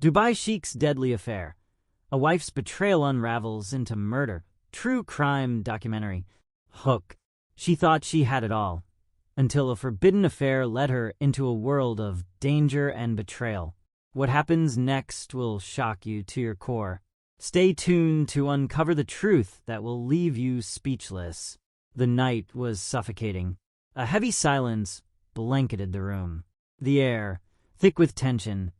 Dubai Sheikh's deadly affair. A wife's betrayal unravels into murder. True crime documentary. Hook. She thought she had it all, until a forbidden affair led her into a world of danger and betrayal. What happens next will shock you to your core. Stay tuned to uncover the truth that will leave you speechless. The night was suffocating. A heavy silence blanketed the room. The air, thick with tension,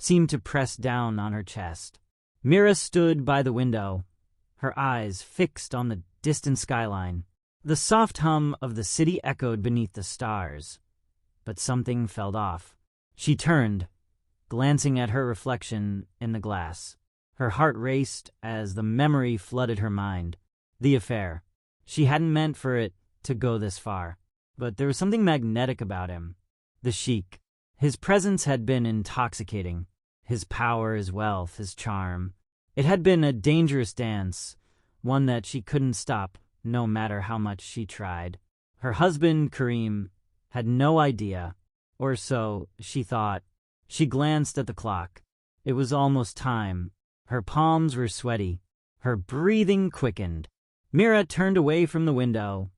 seemed to press down on her chest. Mira stood by the window, her eyes fixed on the distant skyline. The soft hum of the city echoed beneath the stars, but something felt off. She turned, glancing at her reflection in the glass. Her heart raced as the memory flooded her mind. The affair. She hadn't meant for it to go this far, but there was something magnetic about him. The Sheikh. His presence had been intoxicating. His power, his wealth, his charm. It had been a dangerous dance, one that she couldn't stop, no matter how much she tried. Her husband, Kareem, had no idea, or so she thought. She glanced at the clock. It was almost time. Her palms were sweaty. Her breathing quickened. Mira turned away from the window,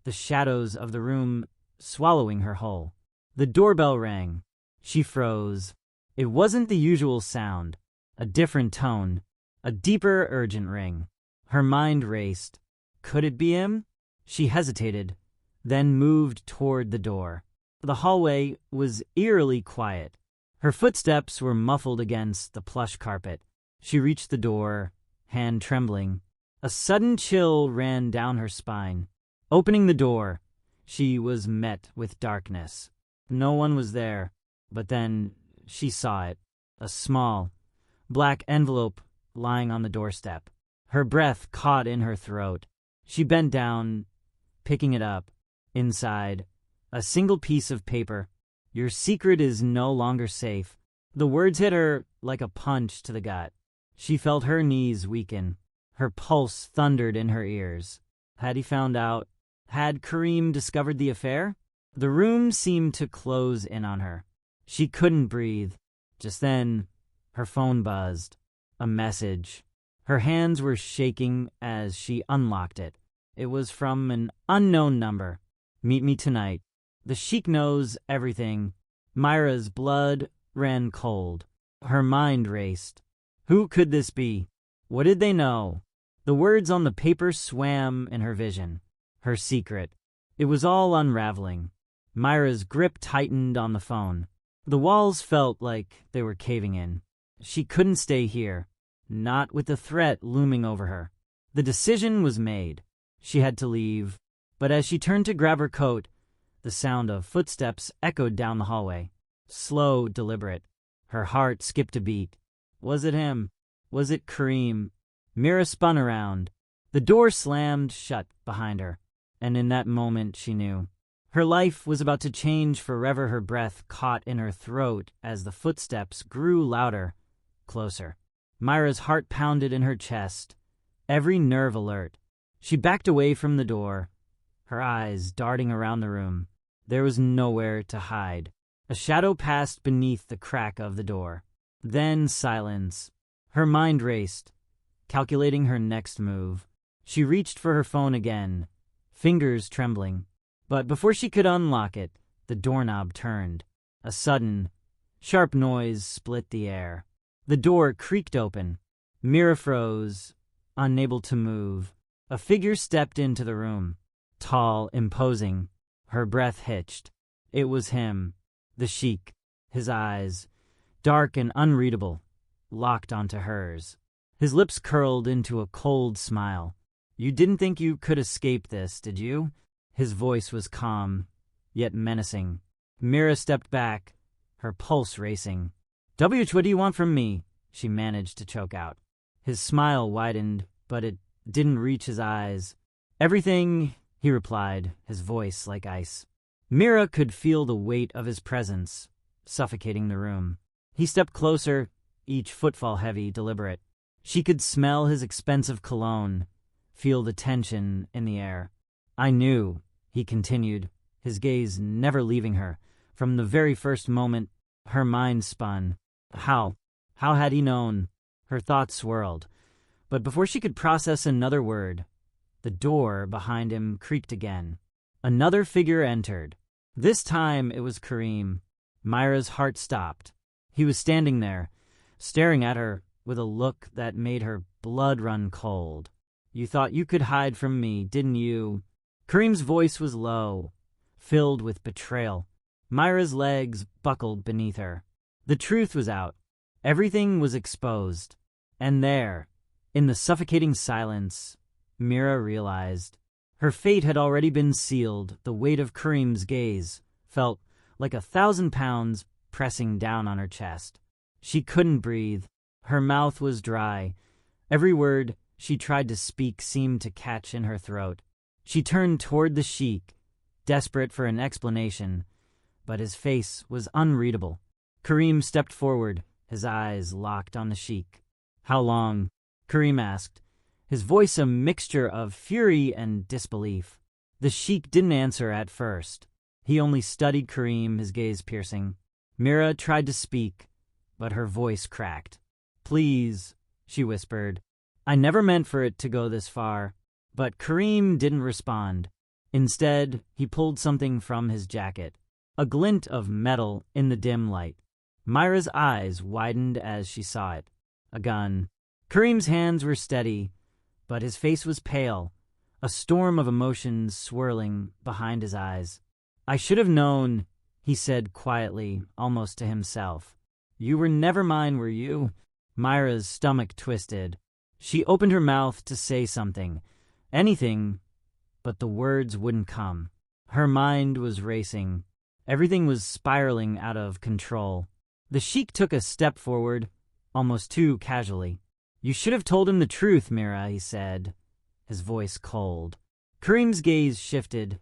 the shadows of the room swallowing her whole. The doorbell rang. She froze. It wasn't the usual sound, a different tone, a deeper, urgent ring. Her mind raced. Could it be him? She hesitated, then moved toward the door. The hallway was eerily quiet. Her footsteps were muffled against the plush carpet. She reached the door, hand trembling. A sudden chill ran down her spine. Opening the door, she was met with darkness. No one was there, but then she saw it. A small, black envelope lying on the doorstep. Her breath caught in her throat. She bent down, picking it up. Inside, a single piece of paper. Your secret is no longer safe. The words hit her like a punch to the gut. She felt her knees weaken. Her pulse thundered in her ears. Had he found out? Had Kareem discovered the affair? The room seemed to close in on her. She couldn't breathe. Just then, her phone buzzed. A message. Her hands were shaking as she unlocked it. It was from an unknown number. Meet me tonight. The Sheikh knows everything. Myra's blood ran cold. Her mind raced. Who could this be? What did they know? The words on the paper swam in her vision. Her secret. It was all unraveling. Myra's grip tightened on the phone. The walls felt like they were caving in. She couldn't stay here, not with the threat looming over her. The decision was made. She had to leave, but as she turned to grab her coat, the sound of footsteps echoed down the hallway. Slow, deliberate. Her heart skipped a beat. Was it him? Was it Kareem? Mira spun around. The door slammed shut behind her, and in that moment she knew. Her life was about to change forever. Her breath caught in her throat as the footsteps grew louder, closer. Myra's heart pounded in her chest, every nerve alert. She backed away from the door, her eyes darting around the room. There was nowhere to hide. A shadow passed beneath the crack of the door. Then silence. Her mind raced, calculating her next move. She reached for her phone again, fingers trembling. But before she could unlock it, the doorknob turned. A sudden, sharp noise split the air. The door creaked open. Mira froze, unable to move. A figure stepped into the room, tall, imposing. Her breath hitched. It was him, the Sheikh. His eyes, dark and unreadable, locked onto hers. His lips curled into a cold smile. You didn't think you could escape this, did you? His voice was calm, yet menacing. Mira stepped back, her pulse racing. What do you want from me? She managed to choke out. His smile widened, but it didn't reach his eyes. Everything, he replied, his voice like ice. Mira could feel the weight of his presence, suffocating the room. He stepped closer, each footfall heavy, deliberate. She could smell his expensive cologne, feel the tension in the air. I knew, he continued, his gaze never leaving her. From the very first moment, her mind spun. How How had he known? Her thoughts swirled, but before she could process another word, the door behind him creaked again. Another figure entered. This time it was Kareem. Myra's heart stopped. He was standing there, staring at her with a look that made her blood run cold. "You thought you could hide from me, didn't you?" Kareem's voice was low, filled with betrayal. Myra's legs buckled beneath her. The truth was out. Everything was exposed. And there, in the suffocating silence, Mira realized her fate had already been sealed. The weight of Kareem's gaze felt like 1,000 pounds pressing down on her chest. She couldn't breathe. Her mouth was dry. Every word she tried to speak seemed to catch in her throat. She turned toward the Sheikh, desperate for an explanation, but his face was unreadable. Kareem stepped forward, his eyes locked on the Sheikh. "How long?" Kareem asked, his voice a mixture of fury and disbelief. The Sheikh didn't answer at first. He only studied Kareem, his gaze piercing. Mira tried to speak, but her voice cracked. "Please," she whispered. "I never meant for it to go this far." But Kareem didn't respond. Instead, he pulled something from his jacket, a glint of metal in the dim light. Myra's eyes widened as she saw it. A gun. Kareem's hands were steady, but his face was pale, a storm of emotions swirling behind his eyes. "I should have known," he said quietly, almost to himself. "You were never mine, were you?" Myra's stomach twisted. She opened her mouth to say something, anything, but the words wouldn't come. Her mind was racing. Everything was spiraling out of control. The Sheikh took a step forward, almost too casually. "You should have told him the truth, Mira," he said, his voice cold. Kareem's gaze shifted,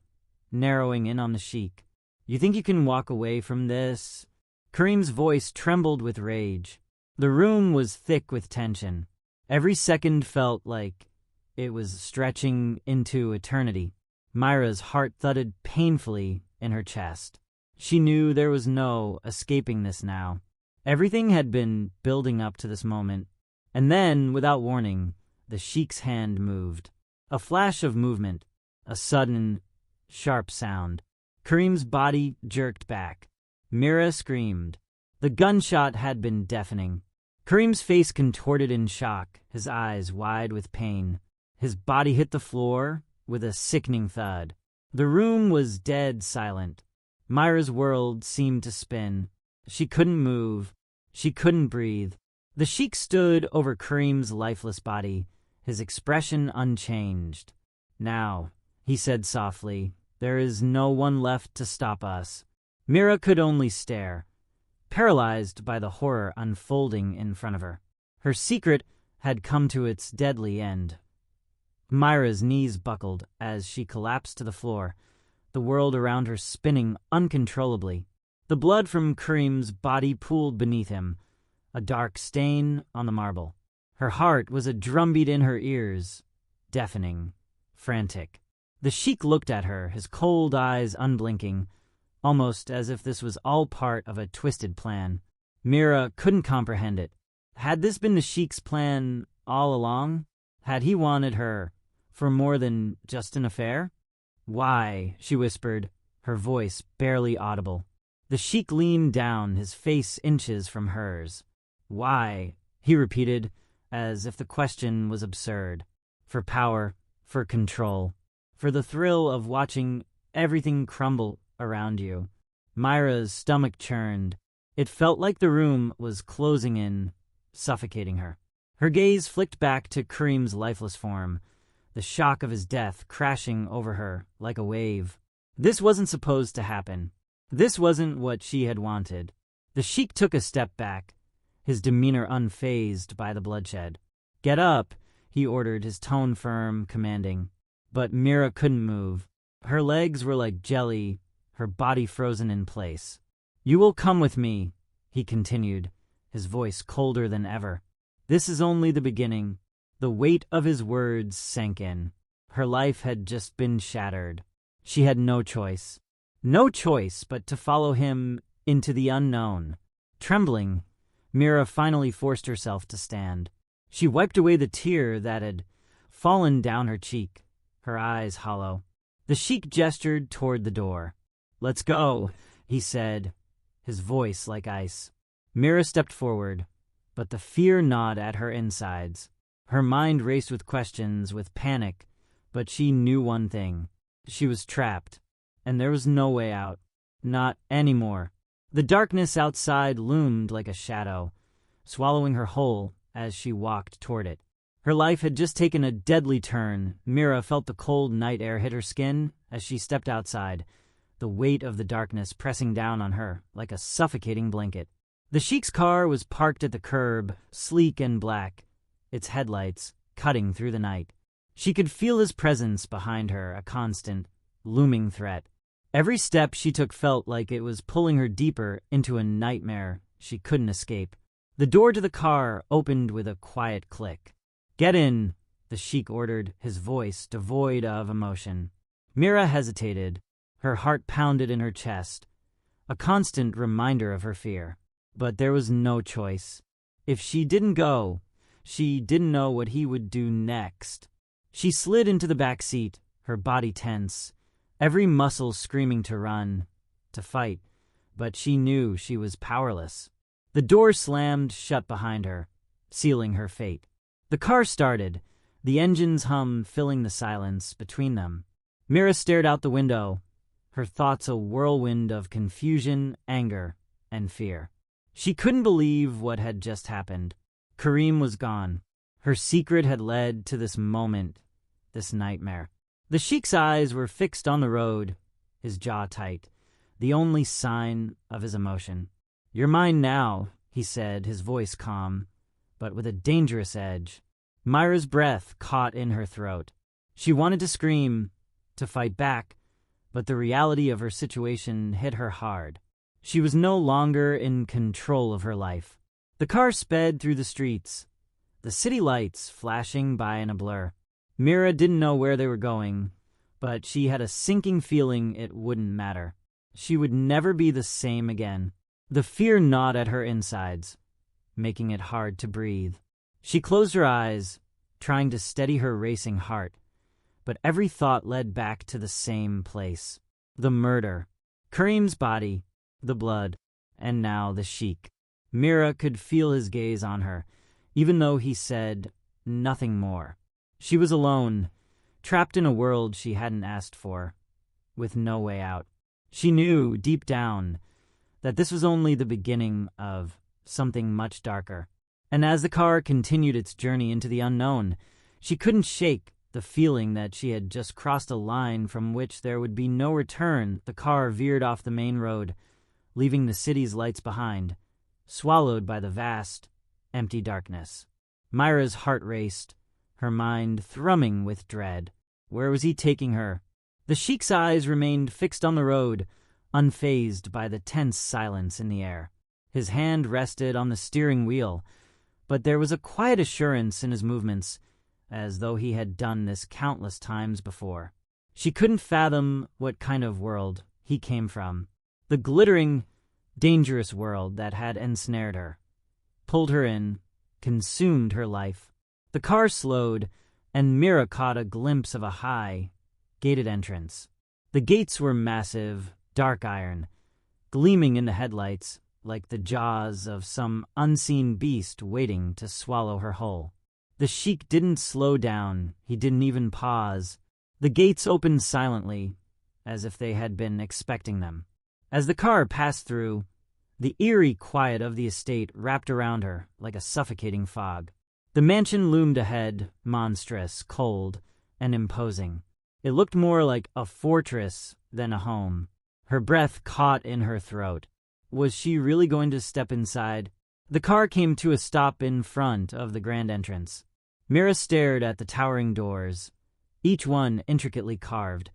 narrowing in on the Sheikh. "You think you can walk away from this?" Kareem's voice trembled with rage. The room was thick with tension. Every second felt like it was stretching into eternity. Myra's heart thudded painfully in her chest. She knew there was no escaping this now. Everything had been building up to this moment. And then, without warning, the Sheikh's hand moved. A flash of movement, a sudden, sharp sound. Kareem's body jerked back. Mira screamed. The gunshot had been deafening. Kareem's face contorted in shock, his eyes wide with pain. His body hit the floor with a sickening thud. The room was dead silent. Myra's world seemed to spin. She couldn't move. She couldn't breathe. The Sheikh stood over Kareem's lifeless body, his expression unchanged. "Now," he said softly, "there is no one left to stop us." Mira could only stare, paralyzed by the horror unfolding in front of her. Her secret had come to its deadly end. Myra's knees buckled as she collapsed to the floor, the world around her spinning uncontrollably. The blood from Kareem's body pooled beneath him, a dark stain on the marble. Her heart was a drumbeat in her ears, deafening, frantic. The Sheikh looked at her, his cold eyes unblinking, almost as if this was all part of a twisted plan. Mira couldn't comprehend it. Had this been the Sheikh's plan all along? Had he wanted her for more than just an affair? "Why?" she whispered, her voice barely audible. The Sheikh leaned down, his face inches from hers. "Why?" he repeated, as if the question was absurd. "For power, for control, for the thrill of watching everything crumble around you." Myra's stomach churned. It felt like the room was closing in, suffocating her. Her gaze flicked back to Kareem's lifeless form, the shock of his death crashing over her like a wave. This wasn't supposed to happen. This wasn't what she had wanted. The Sheikh took a step back, his demeanor unfazed by the bloodshed. "Get up," he ordered, his tone firm, commanding. But Mira couldn't move. Her legs were like jelly, her body frozen in place. "You will come with me," he continued, his voice colder than ever. "This is only the beginning." The weight of his words sank in. Her life had just been shattered. She had no choice. No choice but to follow him into the unknown. Trembling, Mira finally forced herself to stand. She wiped away the tear that had fallen down her cheek, her eyes hollow. The Sheikh gestured toward the door. "Let's go," he said, his voice like ice. Mira stepped forward, but the fear gnawed at her insides. Her mind raced with questions, with panic, but she knew one thing. She was trapped, and there was no way out. Not anymore. The darkness outside loomed like a shadow, swallowing her whole as she walked toward it. Her life had just taken a deadly turn. Mira felt the cold night air hit her skin as she stepped outside, the weight of the darkness pressing down on her like a suffocating blanket. The Sheikh's car was parked at the curb, sleek and black, its headlights cutting through the night. She could feel his presence behind her, a constant, looming threat. Every step she took felt like it was pulling her deeper into a nightmare she couldn't escape. The door to the car opened with a quiet click. "Get in," the Sheikh ordered, his voice devoid of emotion. Mira hesitated. Her heart pounded in her chest, a constant reminder of her fear. But there was no choice. If she didn't go, she didn't know what he would do next. She slid into the back seat, her body tense, every muscle screaming to run, to fight, but she knew she was powerless. The door slammed shut behind her, sealing her fate. The car started, the engine's hum filling the silence between them. Mira stared out the window, her thoughts a whirlwind of confusion, anger, and fear. She couldn't believe what had just happened. Kareem was gone. Her secret had led to this moment, this nightmare. The Sheikh's eyes were fixed on the road, his jaw tight, the only sign of his emotion. "You're mine now," he said, his voice calm, but with a dangerous edge. Myra's breath caught in her throat. She wanted to scream, to fight back, but the reality of her situation hit her hard. She was no longer in control of her life. The car sped through the streets, the city lights flashing by in a blur. Mira didn't know where they were going, but she had a sinking feeling it wouldn't matter. She would never be the same again. The fear gnawed at her insides, making it hard to breathe. She closed her eyes, trying to steady her racing heart, but every thought led back to the same place. The murder. Kareem's body. The blood, and now the Sheikh. Mira could feel his gaze on her, even though he said nothing more. She was alone, trapped in a world she hadn't asked for, with no way out. She knew, deep down, that this was only the beginning of something much darker. And as the car continued its journey into the unknown, she couldn't shake the feeling that she had just crossed a line from which there would be no return. The car veered off the main road, leaving the city's lights behind, swallowed by the vast, empty darkness. Myra's heart raced, her mind thrumming with dread. Where was he taking her? The Sheikh's eyes remained fixed on the road, unfazed by the tense silence in the air. His hand rested on the steering wheel, but there was a quiet assurance in his movements, as though he had done this countless times before. She couldn't fathom what kind of world he came from. The glittering, dangerous world that had ensnared her, pulled her in, consumed her life. The car slowed, and Mira caught a glimpse of a high, gated entrance. The gates were massive, dark iron, gleaming in the headlights like the jaws of some unseen beast waiting to swallow her whole. The Sheikh didn't slow down, he didn't even pause. The gates opened silently, as if they had been expecting them. As the car passed through, the eerie quiet of the estate wrapped around her like a suffocating fog. The mansion loomed ahead, monstrous, cold, and imposing. It looked more like a fortress than a home. Her breath caught in her throat. Was she really going to step inside? The car came to a stop in front of the grand entrance. Mira stared at the towering doors, each one intricately carved,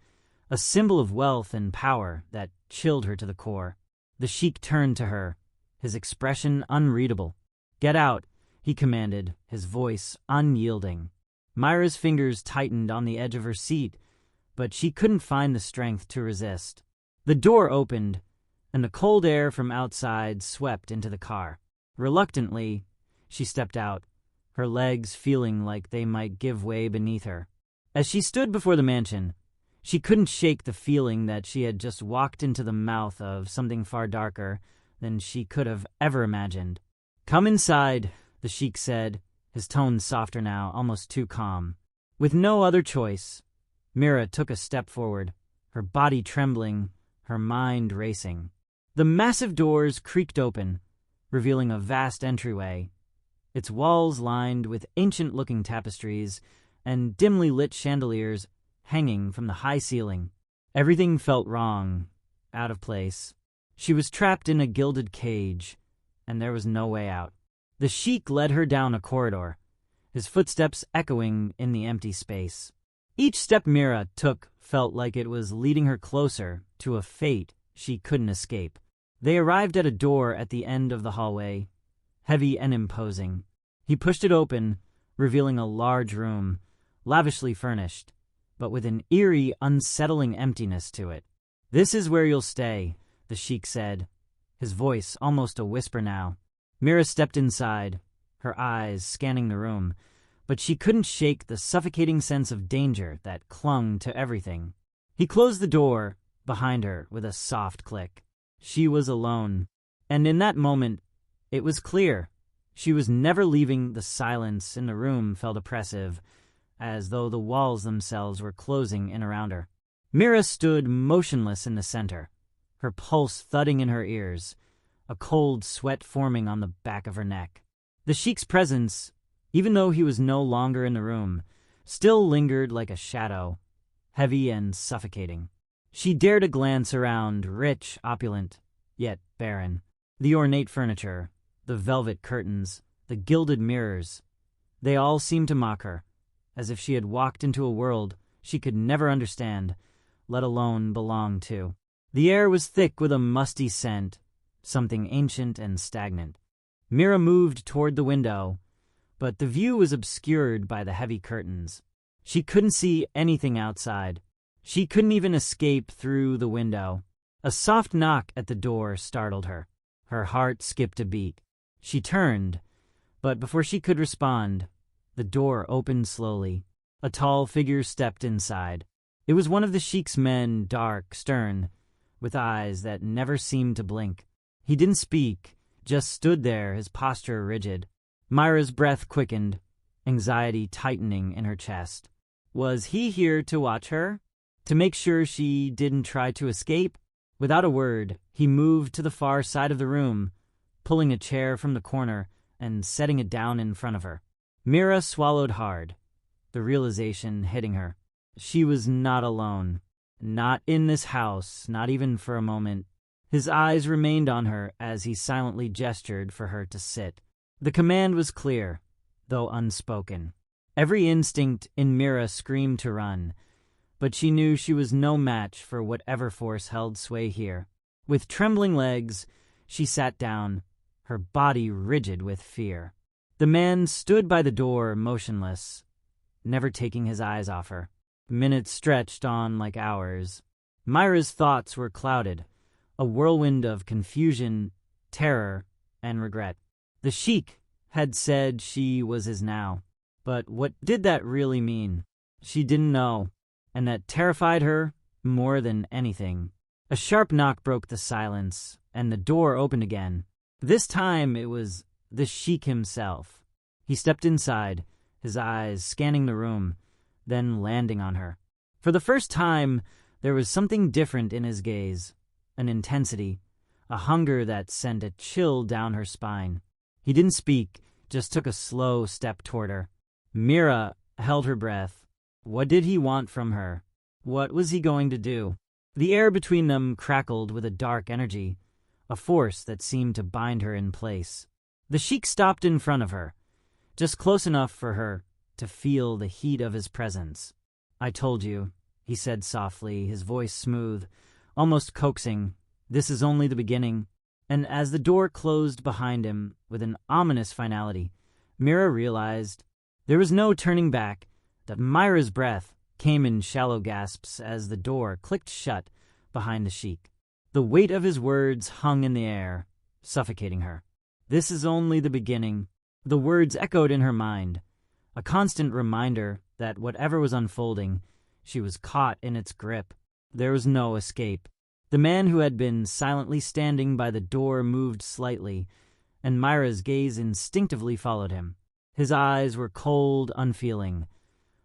a symbol of wealth and power that chilled her to the core. The Sheikh turned to her, his expression unreadable. "Get out," he commanded, his voice unyielding. Myra's fingers tightened on the edge of her seat, but she couldn't find the strength to resist. The door opened, and the cold air from outside swept into the car. Reluctantly, she stepped out, her legs feeling like they might give way beneath her. As she stood before the mansion, she couldn't shake the feeling that she had just walked into the mouth of something far darker than she could have ever imagined. "Come inside," the Sheikh said, his tone softer now, almost too calm. With no other choice, Mira took a step forward, her body trembling, her mind racing. The massive doors creaked open, revealing a vast entryway, its walls lined with ancient-looking tapestries and dimly lit chandeliers hanging from the high ceiling. Everything felt wrong, out of place. She was trapped in a gilded cage, and there was no way out. The Sheikh led her down a corridor, his footsteps echoing in the empty space. Each step Mira took felt like it was leading her closer to a fate she couldn't escape. They arrived at a door at the end of the hallway, heavy and imposing. He pushed it open, revealing a large room, lavishly furnished, but with an eerie, unsettling emptiness to it. "This is where you'll stay," the Sheikh said, his voice almost a whisper now. Mira stepped inside, her eyes scanning the room, but she couldn't shake the suffocating sense of danger that clung to everything. He closed the door behind her with a soft click. She was alone, and in that moment, it was clear she was never leaving. The silence in the room felt oppressive, as though the walls themselves were closing in around her. Mira stood motionless in the center, her pulse thudding in her ears, a cold sweat forming on the back of her neck. The Sheikh's presence, even though he was no longer in the room, still lingered like a shadow, heavy and suffocating. She dared a glance around, rich, opulent, yet barren. The ornate furniture, the velvet curtains, the gilded mirrors, they all seemed to mock her, as if she had walked into a world she could never understand, let alone belong to. The air was thick with a musty scent, something ancient and stagnant. Mira moved toward the window, but the view was obscured by the heavy curtains. She couldn't see anything outside. She couldn't even escape through the window. A soft knock at the door startled her. Her heart skipped a beat. She turned, but before she could respond, the door opened slowly. A tall figure stepped inside. It was one of the Sheikh's men, dark, stern, with eyes that never seemed to blink. He didn't speak, just stood there, his posture rigid. Myra's breath quickened, anxiety tightening in her chest. Was he here to watch her? To make sure she didn't try to escape? Without a word, he moved to the far side of the room, pulling a chair from the corner and setting it down in front of her. Mira swallowed hard, the realization hitting her. She was not alone. Not in this house, not even for a moment. His eyes remained on her as he silently gestured for her to sit. The command was clear, though unspoken. Every instinct in Mira screamed to run, but she knew she was no match for whatever force held sway here. With trembling legs, she sat down, her body rigid with fear. The man stood by the door, motionless, never taking his eyes off her. Minutes stretched on like hours. Myra's thoughts were clouded, a whirlwind of confusion, terror, and regret. The Sheikh had said she was his now, but what did that really mean? She didn't know, and that terrified her more than anything. A sharp knock broke the silence, and the door opened again. This time it was the Sheikh himself. He stepped inside, his eyes scanning the room, then landing on her. For the first time, there was something different in his gaze, an intensity, a hunger that sent a chill down her spine. He didn't speak, just took a slow step toward her. Mira held her breath. What did he want from her? What was he going to do? The air between them crackled with a dark energy, a force that seemed to bind her in place. The Sheikh stopped in front of her, just close enough for her to feel the heat of his presence. "I told you," he said softly, his voice smooth, almost coaxing. "This is only the beginning." And as the door closed behind him with an ominous finality, Mira realized there was no turning back, that Myra's breath came in shallow gasps as the door clicked shut behind the Sheikh. The weight of his words hung in the air, suffocating her. This is only the beginning. The words echoed in her mind, a constant reminder that whatever was unfolding, she was caught in its grip. There was no escape. The man who had been silently standing by the door moved slightly, and Myra's gaze instinctively followed him. His eyes were cold, unfeeling,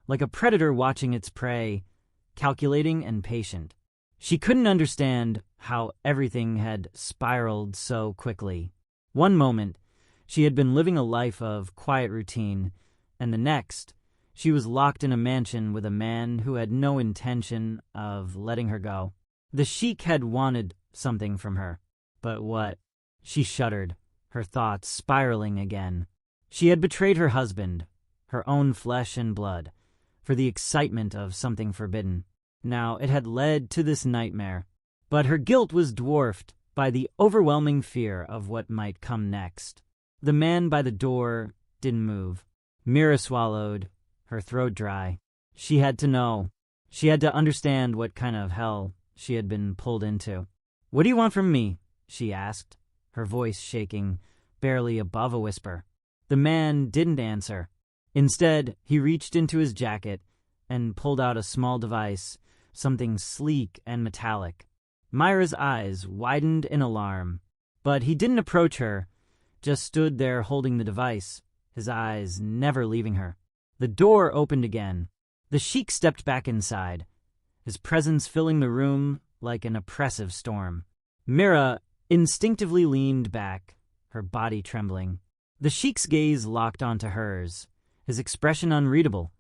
like a predator watching its prey, calculating and patient. She couldn't understand how everything had spiraled so quickly. One moment, she had been living a life of quiet routine, and the next, she was locked in a mansion with a man who had no intention of letting her go. The Sheikh had wanted something from her. But what? She shuddered, her thoughts spiraling again. She had betrayed her husband, her own flesh and blood, for the excitement of something forbidden. Now it had led to this nightmare. But her guilt was dwarfed by the overwhelming fear of what might come next. The man by the door didn't move. Mira swallowed, her throat dry. She had to know. She had to understand what kind of hell she had been pulled into. "What do you want from me?" she asked, her voice shaking, barely above a whisper. The man didn't answer. Instead, he reached into his jacket and pulled out a small device, something sleek and metallic. Myra's eyes widened in alarm, but he didn't approach her, just stood there holding the device, his eyes never leaving her. The door opened again. The Sheikh stepped back inside, his presence filling the room like an oppressive storm. Mira instinctively leaned back, her body trembling. The Sheikh's gaze locked onto hers, his expression unreadable,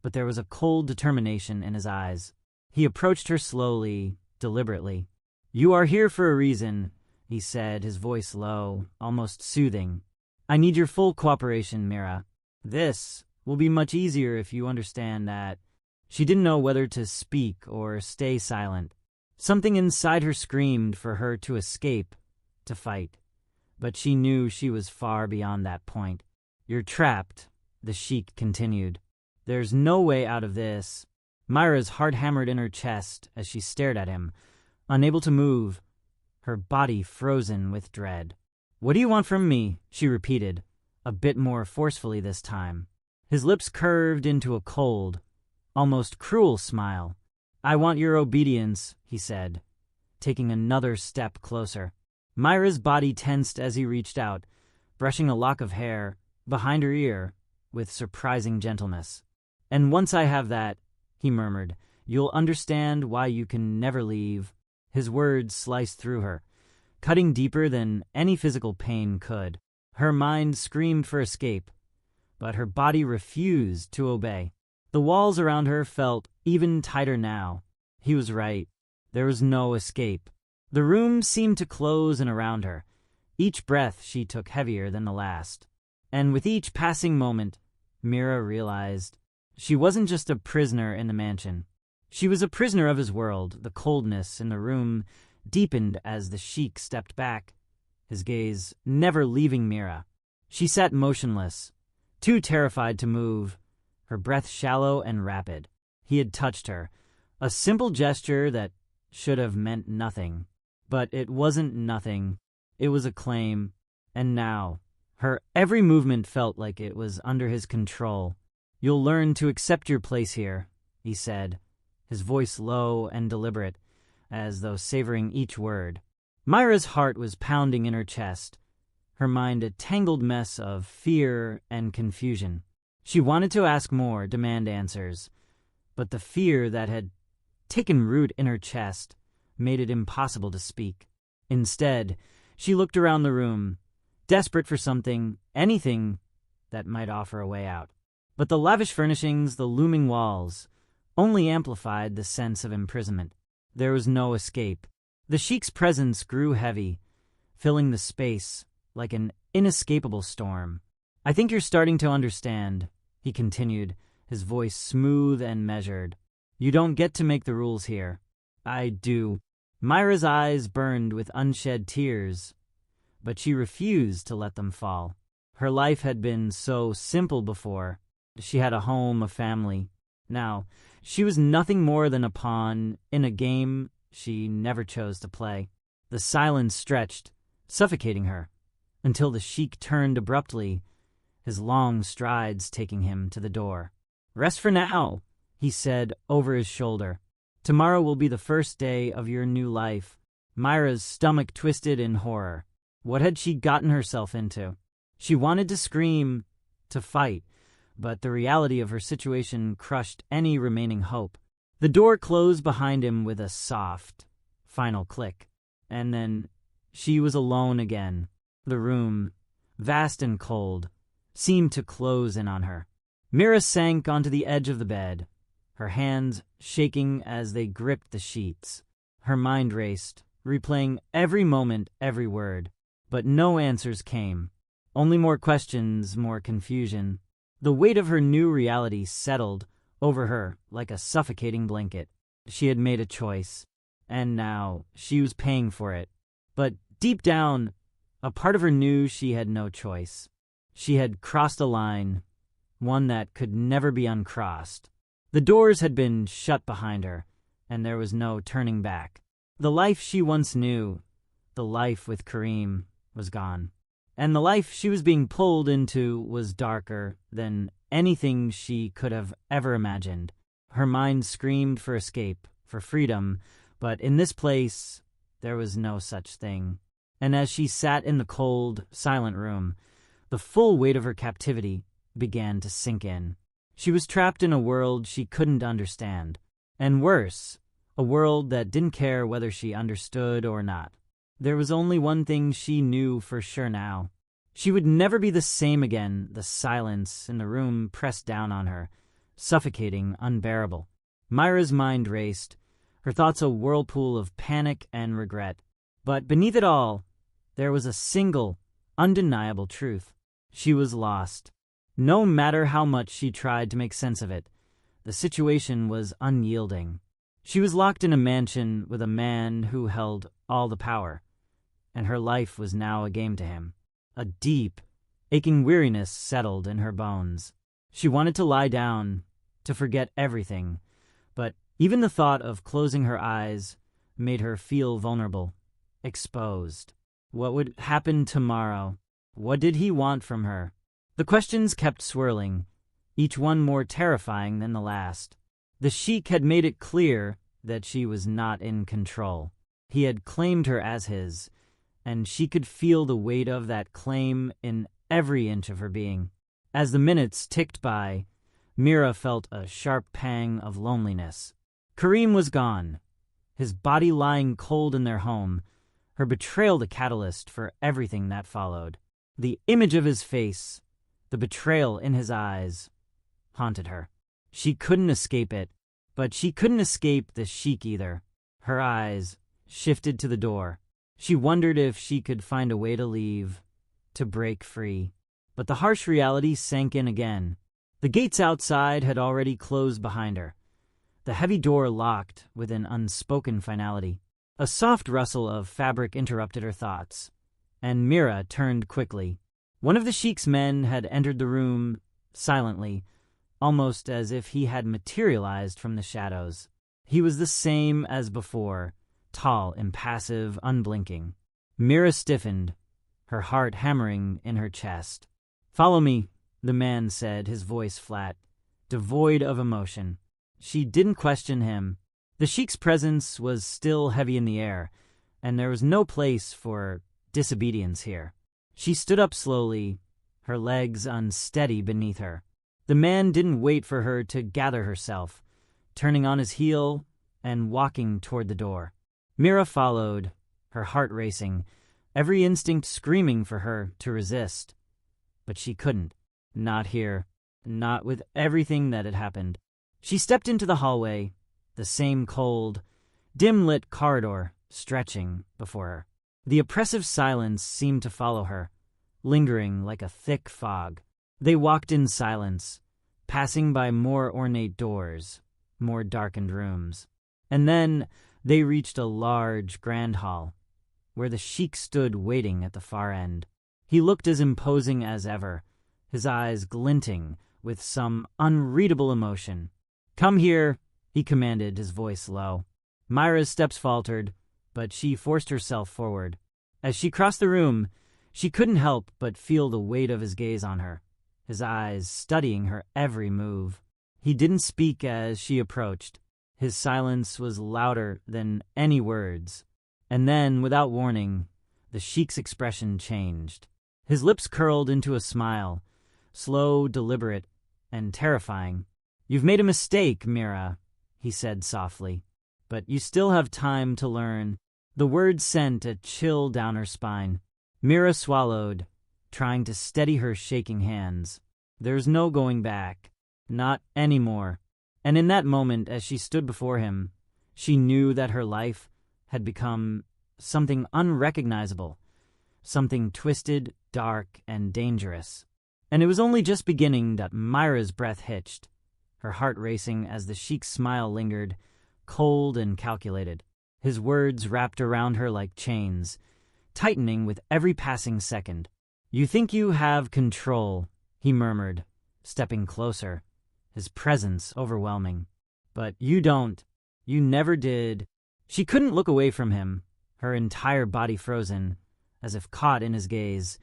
but there was a cold determination in his eyes. He approached her slowly, deliberately. "You are here for a reason," he said, his voice low, almost soothing. "I need your full cooperation, Mira. This will be much easier if you understand that." She didn't know whether to speak or stay silent. Something inside her screamed for her to escape, to fight. But she knew she was far beyond that point. "You're trapped," the Sheikh continued. "There's no way out of this." Myra's heart hammered in her chest as she stared at him, unable to move, her body frozen with dread. "What do you want from me?" she repeated, a bit more forcefully this time. His lips curved into a cold, almost cruel smile. "I want your obedience," he said, taking another step closer. Myra's body tensed as he reached out, brushing a lock of hair behind her ear with surprising gentleness. "And once I have that," he murmured, "you'll understand why you can never leave." His words sliced through her, cutting deeper than any physical pain could. Her mind screamed for escape, but her body refused to obey. The walls around her felt even tighter now. He was right. There was no escape. The room seemed to close in around her. Each breath she took heavier than the last. And with each passing moment, Mira realized she wasn't just a prisoner in the mansion. She was a prisoner of his world. The coldness in the room deepened as the Sheikh stepped back, his gaze never leaving Mira. She sat motionless, too terrified to move, her breath shallow and rapid. He had touched her, a simple gesture that should have meant nothing. But it wasn't nothing. It was a claim. And now, her every movement felt like it was under his control. "You'll learn to accept your place here," he said, his voice low and deliberate, as though savoring each word. Myra's heart was pounding in her chest, her mind a tangled mess of fear and confusion. She wanted to ask more, demand answers, but the fear that had taken root in her chest made it impossible to speak. Instead, she looked around the room, desperate for something, anything that might offer a way out. But the lavish furnishings, the looming walls, only amplified the sense of imprisonment. There was no escape. The Sheikh's presence grew heavy, filling the space like an inescapable storm. "I think you're starting to understand," he continued, his voice smooth and measured. "You don't get to make the rules here. I do." Myra's eyes burned with unshed tears, but she refused to let them fall. Her life had been so simple before. She had a home, a family. Now, she was nothing more than a pawn in a game she never chose to play. The silence stretched, suffocating her, until the Sheikh turned abruptly, his long strides taking him to the door. "Rest for now," he said over his shoulder. "Tomorrow will be the first day of your new life." Myra's stomach twisted in horror. What had she gotten herself into? She wanted to scream, to fight, but the reality of her situation crushed any remaining hope. The door closed behind him with a soft, final click, and then she was alone again. The room, vast and cold, seemed to close in on her. Mira sank onto the edge of the bed, her hands shaking as they gripped the sheets. Her mind raced, replaying every moment, every word. But no answers came. Only more questions, more confusion. The weight of her new reality settled over her like a suffocating blanket. She had made a choice, and now she was paying for it. But deep down, a part of her knew she had no choice. She had crossed a line, one that could never be uncrossed. The doors had been shut behind her, and there was no turning back. The life she once knew, the life with Kareem, was gone. And the life she was being pulled into was darker than anything she could have ever imagined. Her mind screamed for escape, for freedom, but in this place, there was no such thing. And as she sat in the cold, silent room, the full weight of her captivity began to sink in. She was trapped in a world she couldn't understand. And worse, a world that didn't care whether she understood or not. There was only one thing she knew for sure now. She would never be the same again. The silence in the room pressed down on her, suffocating, unbearable. Myra's mind raced, her thoughts a whirlpool of panic and regret. But beneath it all, there was a single, undeniable truth. She was lost. No matter how much she tried to make sense of it, the situation was unyielding. She was locked in a mansion with a man who held all the power, and her life was now a game to him. A deep, aching weariness settled in her bones. She wanted to lie down, to forget everything, but even the thought of closing her eyes made her feel vulnerable, exposed. What would happen tomorrow? What did he want from her? The questions kept swirling, each one more terrifying than the last. The Sheikh had made it clear that she was not in control. He had claimed her as his, and she could feel the weight of that claim in every inch of her being. As the minutes ticked by, Mira felt a sharp pang of loneliness. Kareem was gone, his body lying cold in their home, her betrayal the catalyst for everything that followed. The image of his face, the betrayal in his eyes, haunted her. She couldn't escape it, but she couldn't escape the Sheikh either. Her eyes shifted to the door. She wondered if she could find a way to leave, to break free. But the harsh reality sank in again. The gates outside had already closed behind her. The heavy door locked with an unspoken finality. A soft rustle of fabric interrupted her thoughts, and Mira turned quickly. One of the Sheikh's men had entered the room silently, almost as if he had materialized from the shadows. He was the same as before, tall, impassive, unblinking. Mira stiffened, her heart hammering in her chest. "Follow me," the man said, his voice flat, devoid of emotion. She didn't question him. The Sheikh's presence was still heavy in the air, and there was no place for disobedience here. She stood up slowly, her legs unsteady beneath her. The man didn't wait for her to gather herself, turning on his heel and walking toward the door. Mira followed, her heart racing, every instinct screaming for her to resist. But she couldn't. Not here. Not with everything that had happened. She stepped into the hallway, the same cold, dim-lit corridor stretching before her. The oppressive silence seemed to follow her, lingering like a thick fog. They walked in silence, passing by more ornate doors, more darkened rooms. And then they reached a large, grand hall, where the Sheikh stood waiting at the far end. He looked as imposing as ever, his eyes glinting with some unreadable emotion. "Come here," he commanded, his voice low. Myra's steps faltered, but she forced herself forward. As she crossed the room, She couldn't help but feel the weight of his gaze on her, his eyes studying her every move. He didn't speak as she approached. His silence was louder than any words. And then, without warning, the Sheikh's expression changed. His lips curled into a smile, slow, deliberate, and terrifying. "You've made a mistake, Mira," he said softly, "but you still have time to learn." The words sent a chill down her spine. Mira swallowed, trying to steady her shaking hands. There's no going back. Not anymore. And in that moment, as she stood before him, she knew that her life had become something unrecognizable, something twisted, dark, and dangerous. And it was only just beginning that Myra's breath hitched, her heart racing as the Sheikh's smile lingered, cold and calculated. His words wrapped around her like chains, tightening with every passing second. "You think you have control," he murmured, stepping closer, his presence overwhelming. "But you don't. You never did." She couldn't look away from him, her entire body frozen, as if caught in his gaze,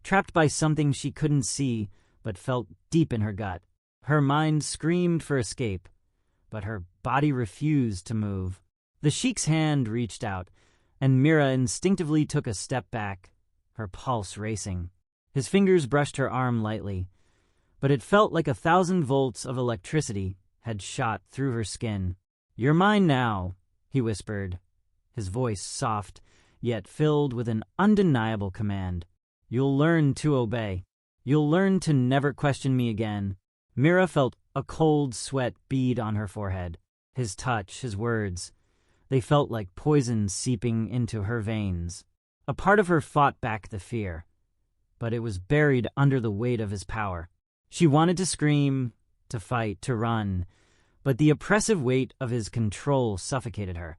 trapped by something she couldn't see but felt deep in her gut. Her mind screamed for escape, but her body refused to move. The Sheikh's hand reached out, and Mira instinctively took a step back, her pulse racing. His fingers brushed her arm lightly, but it felt like 1,000 volts of electricity had shot through her skin. "You're mine now," he whispered, his voice soft, yet filled with an undeniable command. "You'll learn to obey. You'll learn to never question me again." Mira felt a cold sweat bead on her forehead. His touch, his words, they felt like poison seeping into her veins. A part of her fought back the fear, but it was buried under the weight of his power. She wanted to scream, to fight, to run, but the oppressive weight of his control suffocated her,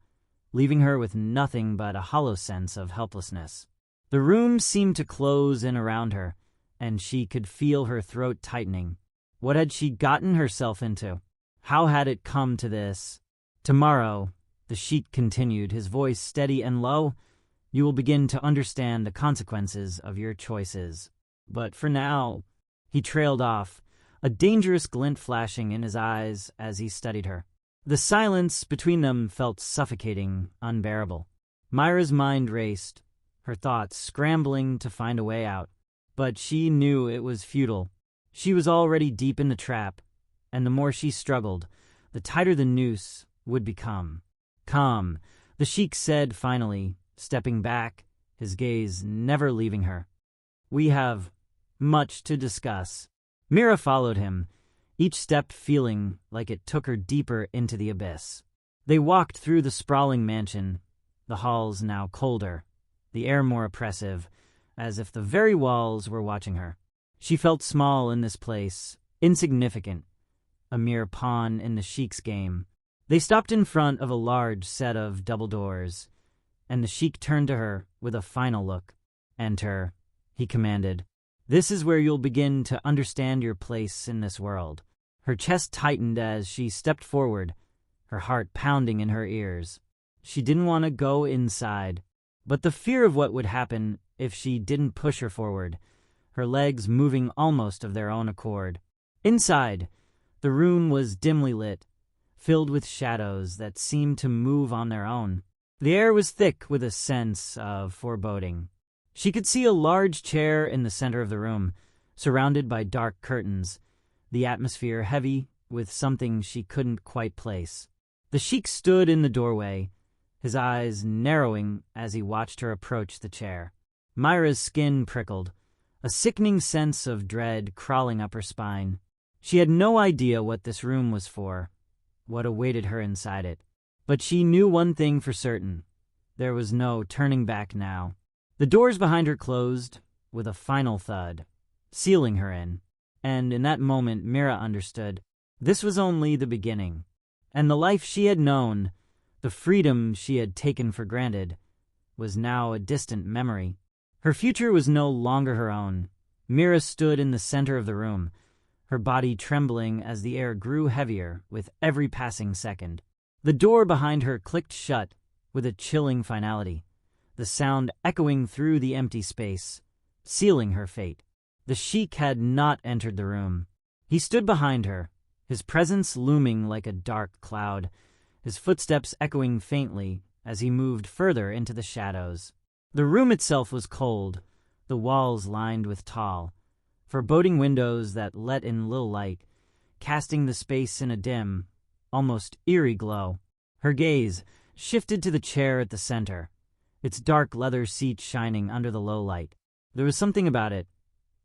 leaving her with nothing but a hollow sense of helplessness. The room seemed to close in around her, and she could feel her throat tightening. What had she gotten herself into? How had it come to this? "Tomorrow," the Sheikh continued, his voice steady and low, "you will begin to understand the consequences of your choices. But for now," he trailed off, a dangerous glint flashing in his eyes as he studied her. The silence between them felt suffocating, unbearable. Myra's mind raced, her thoughts scrambling to find a way out. But she knew it was futile. She was already deep in the trap, and the more she struggled, the tighter the noose would become. "Come," the Sheikh said finally, stepping back, his gaze never leaving her. "We have much to discuss." Mira followed him, each step feeling like it took her deeper into the abyss. They walked through the sprawling mansion, the halls now colder, the air more oppressive, as if the very walls were watching her. She felt small in this place, insignificant, a mere pawn in the Sheikh's game. They stopped in front of a large set of double doors, and the Sheikh turned to her with a final look. "Enter," he commanded. "This is where you'll begin to understand your place in this world." Her chest tightened as she stepped forward, her heart pounding in her ears. She didn't want to go inside, but the fear of what would happen if she didn't push her forward, her legs moving almost of their own accord. Inside, the room was dimly lit, filled with shadows that seemed to move on their own. The air was thick with a sense of foreboding. She could see a large chair in the center of the room, surrounded by dark curtains, the atmosphere heavy with something she couldn't quite place. The Sheikh stood in the doorway, his eyes narrowing as he watched her approach the chair. Myra's skin prickled, a sickening sense of dread crawling up her spine. She had no idea what this room was for, what awaited her inside it. But she knew one thing for certain. There was no turning back now. The doors behind her closed with a final thud, sealing her in. And in that moment, Mira understood. This was only the beginning. And the life she had known, the freedom she had taken for granted, was now a distant memory. Her future was no longer her own. Mira stood in the center of the room, her body trembling as the air grew heavier with every passing second. The door behind her clicked shut with a chilling finality, the sound echoing through the empty space, sealing her fate. The Sheikh had not entered the room. He stood behind her, his presence looming like a dark cloud, his footsteps echoing faintly as he moved further into the shadows. The room itself was cold, the walls lined with tall, foreboding windows that let in little light, casting the space in a dim, almost eerie glow. Her gaze shifted to the chair at the center, its dark leather seat shining under the low light. There was something about it,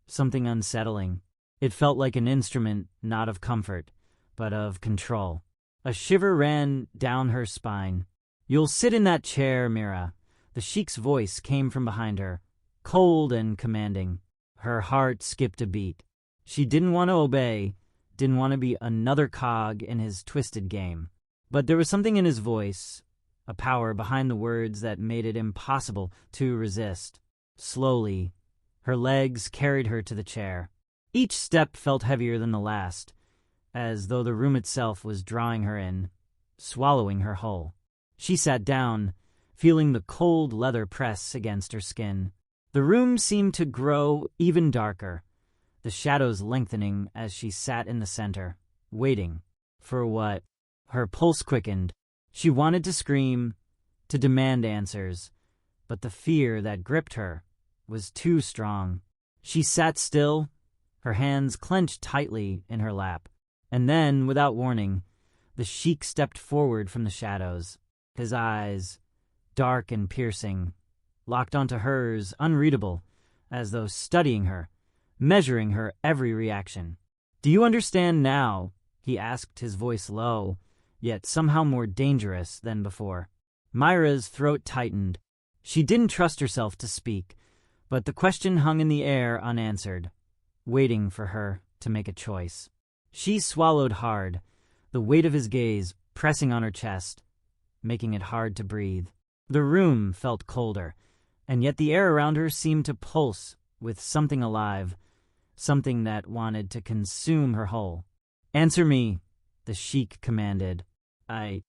something unsettling. It felt like an instrument not of comfort, but of control. A shiver ran down her spine. "You'll sit in that chair, Mira." The Sheikh's voice came from behind her, cold and commanding. Her heart skipped a beat. She didn't want to obey, didn't want to be another cog in his twisted game. But there was something in his voice, a power behind the words that made it impossible to resist. Slowly, her legs carried her to the chair. Each step felt heavier than the last, as though the room itself was drawing her in, swallowing her whole. She sat down, feeling the cold leather press against her skin. The room seemed to grow even darker, the shadows lengthening as she sat in the center, waiting. For what? Her pulse quickened. She wanted to scream, to demand answers, but the fear that gripped her was too strong. She sat still, her hands clenched tightly in her lap. And then, without warning, the Sheikh stepped forward from the shadows. His eyes, dark and piercing, locked onto hers, unreadable, as though studying her, measuring her every reaction. "Do you understand now?" he asked, his voice low, yet somehow more dangerous than before. Myra's throat tightened. She didn't trust herself to speak, but the question hung in the air unanswered, waiting for her to make a choice. She swallowed hard, the weight of his gaze pressing on her chest, making it hard to breathe. The room felt colder, and yet the air around her seemed to pulse with something alive, something that wanted to consume her whole. "Answer me," the Sheikh commanded. I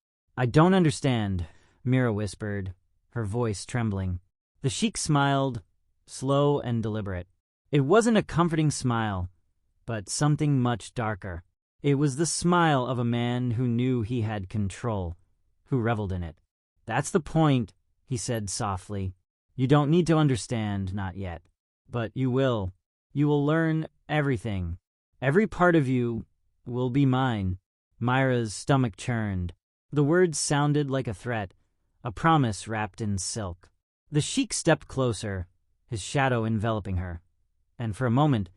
don't understand," Mira whispered, her voice trembling. The Sheikh smiled, slow and deliberate. It wasn't a comforting smile, but something much darker. It was the smile of a man who knew he had control, who reveled in it. "That's the point," he said softly. "You don't need to understand, not yet. But you will. You will learn everything. Every part of you will be mine." Myra's stomach churned. The words sounded like a threat, a promise wrapped in silk. The Sheikh stepped closer, his shadow enveloping her. And for a moment,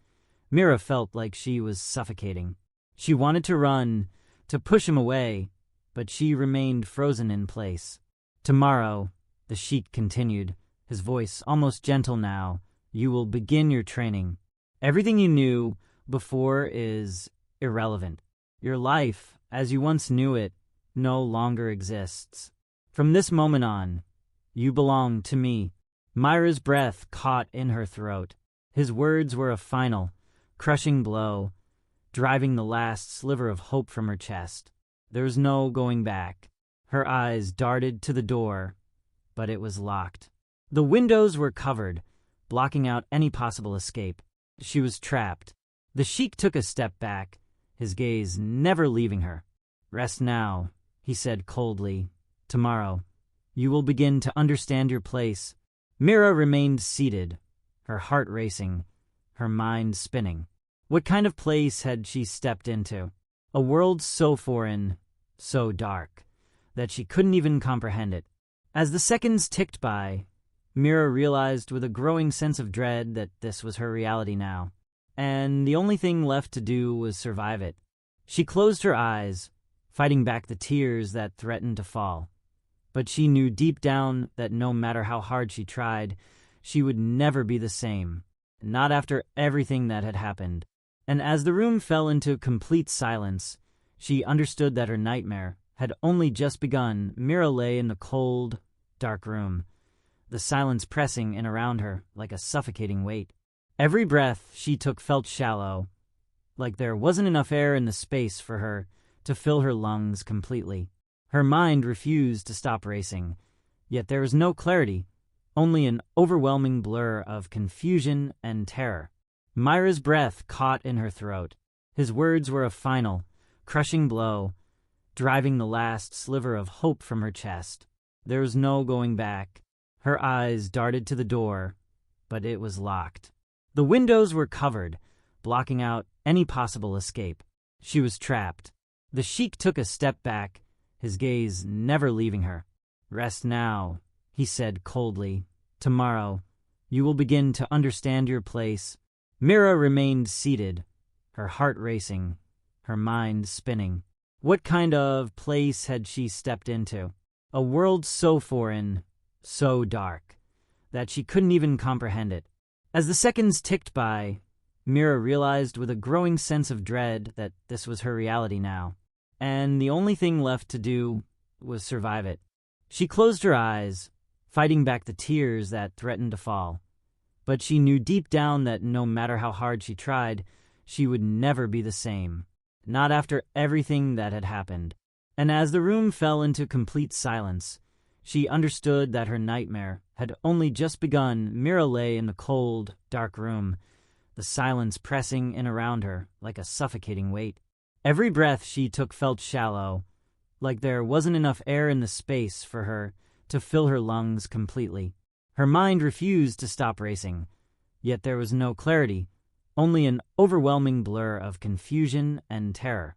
Mira felt like she was suffocating. She wanted to run, to push him away, but she remained frozen in place. "Tomorrow," the Sheikh continued, his voice almost gentle now, "you will begin your training. Everything you knew before is irrelevant. Your life, as you once knew it, no longer exists. From this moment on, you belong to me." Myra's breath caught in her throat. His words were a final, crushing blow, driving the last sliver of hope from her chest. There was no going back. Her eyes darted to the door, but it was locked. The windows were covered, blocking out any possible escape. She was trapped. The Sheikh took a step back, his gaze never leaving her. "Rest now," he said coldly. "Tomorrow, you will begin to understand your place." Mira remained seated, her heart racing, her mind spinning. What kind of place had she stepped into? A world so foreign, so dark, that she couldn't even comprehend it. As the seconds ticked by, Mira realized with a growing sense of dread that this was her reality now, and the only thing left to do was survive it. She closed her eyes, fighting back the tears that threatened to fall. But she knew deep down that no matter how hard she tried, she would never be the same, not after everything that had happened. And as the room fell into complete silence, she understood that her nightmare had only just begun. Mira lay in the cold, dark room, the silence pressing in around her like a suffocating weight. Every breath she took felt shallow, like there wasn't enough air in the space for her to fill her lungs completely. Her mind refused to stop racing, yet there was no clarity, only an overwhelming blur of confusion and terror. Myra's breath caught in her throat. His words were a final, crushing blow, driving the last sliver of hope from her chest. There was no going back. Her eyes darted to the door, but it was locked. The windows were covered, blocking out any possible escape. She was trapped. The Sheikh took a step back, his gaze never leaving her. "Rest now," he said coldly. "Tomorrow, you will begin to understand your place." Mira remained seated, her heart racing, her mind spinning. What kind of place had she stepped into? A world so foreign, so dark, that she couldn't even comprehend it. As the seconds ticked by, Mira realized with a growing sense of dread that this was her reality now, and the only thing left to do was survive it. She closed her eyes, fighting back the tears that threatened to fall. But she knew deep down that no matter how hard she tried, she would never be the same. Not after everything that had happened. And as the room fell into complete silence, she understood that her nightmare had only just begun. Mira lay in the cold, dark room, the silence pressing in around her like a suffocating weight. Every breath she took felt shallow, like there wasn't enough air in the space for her to fill her lungs completely. Her mind refused to stop racing, yet there was no clarity, only an overwhelming blur of confusion and terror.